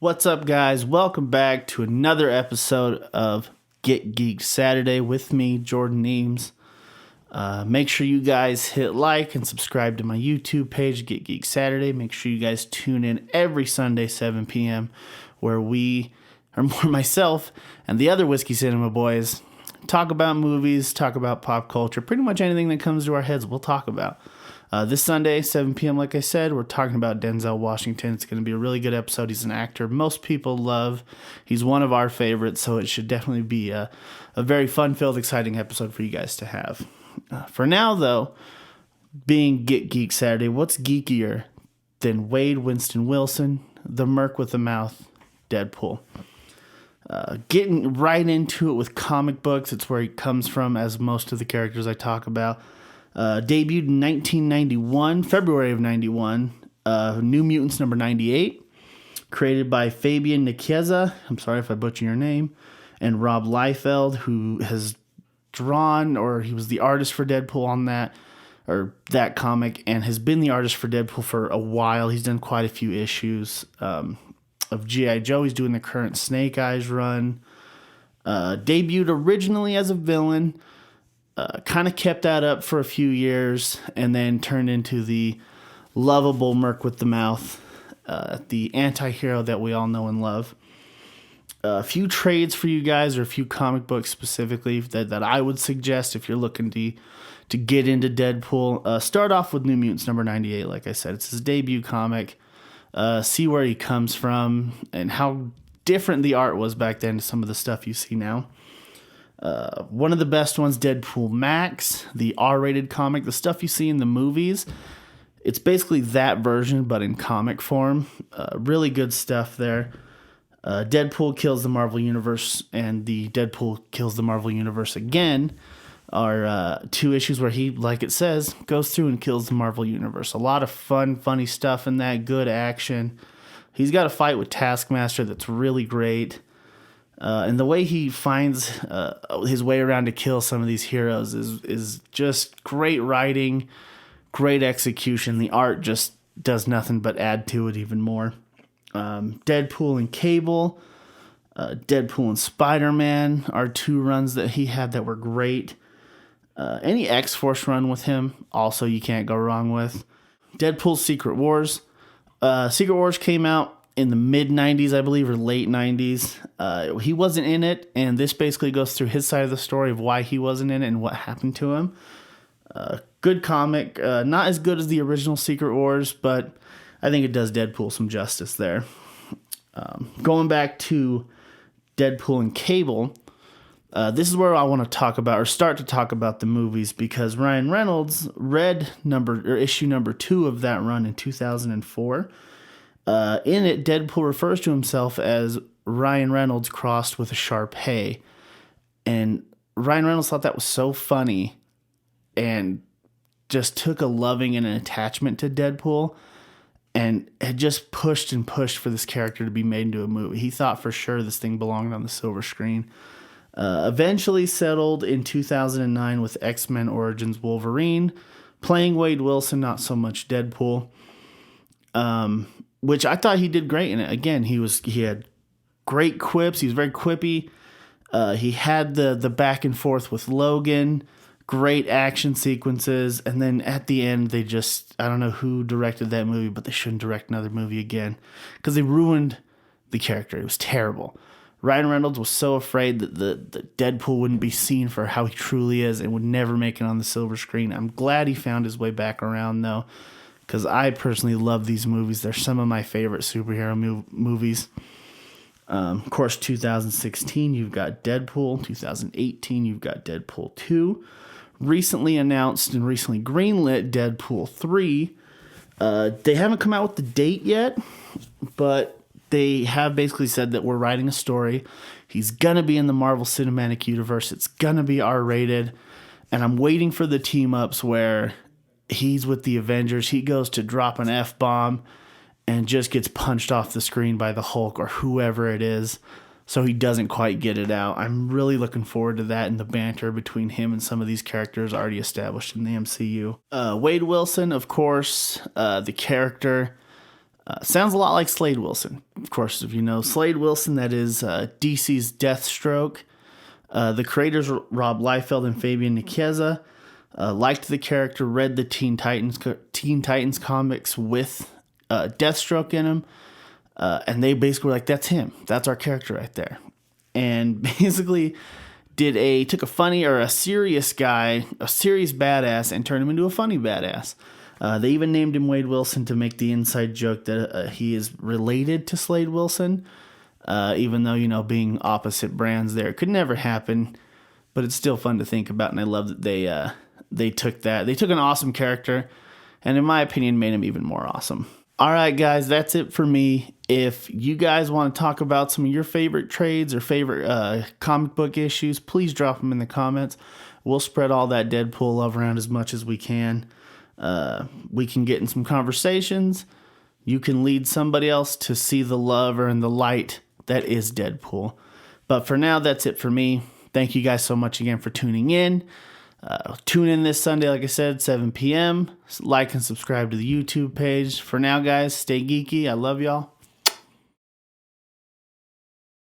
What's up, guys? Welcome back to another episode of Get Geeked Saturday with me, Jordan Eames. Make sure you guys hit like and subscribe to my YouTube page, Get Geeked Saturday. Make sure you guys tune in every Sunday, 7 p.m., where myself and the other Whiskey Cinema boys talk about movies, talk about pop culture, pretty much anything that comes to our heads we'll talk about. This Sunday, 7 p.m., like I said, we're talking about Denzel Washington. It's going to be a really good episode. He's an actor most people love. He's one of our favorites, so it should definitely be a very fun-filled, exciting episode for you guys to have. For now, though, being Get Geeked Saturday, what's geekier than Wade Winston Wilson, the Merc with the Mouth, Deadpool? Getting right into it with comic books, it's where he comes from, as most of the characters I talk about. Debuted in 1991, February of 91, New Mutants number 98, created by Fabian Nicieza, I'm sorry if I butcher your name, and Rob Liefeld, who has drawn, or he was the artist for Deadpool on that comic, and has been the artist for Deadpool for a while. He's done quite a few issues of G.I. Joe. He's doing the current Snake Eyes run. Debuted originally as a villain, kind of kept that up for a few years, and then turned into the lovable Merc with the Mouth, the anti-hero that we all know and love. A few trades for you guys, or a few comic books specifically that I would suggest if you're looking to get into Deadpool. Start off with New Mutants number 98, like I said. It's his debut comic. See where he comes from and how different the art was back then to some of the stuff you see now. One of the best ones, Deadpool Max, the R-rated comic, the stuff you see in the movies. It's basically that version, but in comic form. Really good stuff there. Deadpool Kills the Marvel Universe and the Deadpool Kills the Marvel Universe Again are two issues where he, like it says, goes through and kills the Marvel Universe. A lot of fun, funny stuff in that, good action. He's got a fight with Taskmaster that's really great. And the way he finds his way around to kill some of these heroes is just great writing, great execution. The art just does nothing but add to it even more. Deadpool and Cable, Deadpool and Spider-Man are two runs that he had that were great. Any X-Force run with him, also you can't go wrong with. Deadpool's Secret Wars. Secret Wars came out in the mid-90s, I believe, or late 90s. He wasn't in it, and this basically goes through his side of the story of why he wasn't in it and what happened to him. Good comic. Not as good as the original Secret Wars, but I think it does Deadpool some justice there. Going back to Deadpool and Cable, this is where I want to talk about, or start to talk about the movies, because Ryan Reynolds read issue number 2 of that run in 2004. In it, Deadpool refers to himself as Ryan Reynolds crossed with a Shar-Pei. And Ryan Reynolds thought that was so funny and just took a loving and an attachment to Deadpool and had just pushed and pushed for this character to be made into a movie. He thought for sure this thing belonged on the silver screen. Eventually settled in 2009 with X-Men Origins Wolverine, playing Wade Wilson, not so much Deadpool. Which I thought he did great in it. Again, he had great quips. He was very quippy. He had the back and forth with Logan, great action sequences, and then at the end they just, I don't know who directed that movie, but they shouldn't direct another movie again because they ruined the character. It was terrible. Ryan Reynolds was so afraid that the Deadpool wouldn't be seen for how he truly is and would never make it on the silver screen. I'm glad he found his way back around, though, because I personally love these movies. They're some of my favorite superhero movies. Of course, 2016, you've got Deadpool. 2018, you've got Deadpool 2. Recently announced and recently greenlit Deadpool 3. They haven't come out with the date yet, but they have basically said that we're writing a story. He's going to be in the Marvel Cinematic Universe. It's going to be R-rated. And I'm waiting for the team-ups where he's with the Avengers. He goes to drop an F-bomb and just gets punched off the screen by the Hulk or whoever it is, so he doesn't quite get it out. I'm really looking forward to that and the banter between him and some of these characters already established in the MCU. Wade Wilson, of course, the character. Sounds a lot like Slade Wilson. Of course, if you know Slade Wilson, that is DC's Deathstroke. The creators, Rob Liefeld and Fabian Nicieza, liked the character, read the Teen Titans comics with Deathstroke in them, and they basically were like, that's him. That's our character right there. And basically took a funny or a serious guy, a serious badass, and turned him into a funny badass. They even named him Wade Wilson to make the inside joke that he is related to Slade Wilson, even though, being opposite brands there, it could never happen, but it's still fun to think about, and I love that they took that. They took an awesome character, and in my opinion, made him even more awesome. All right, guys, that's it for me. If you guys want to talk about some of your favorite trades or favorite comic book issues, please drop them in the comments. We'll spread all that Deadpool love around as much as we can. We can get in some conversations. You can lead somebody else to see the love or in the light that is Deadpool. But for now, that's it for me. Thank you guys so much again for tuning in. Tune in this Sunday, like I said, 7 p.m. Like and subscribe to the YouTube page. For now, guys, stay geeky. I love y'all.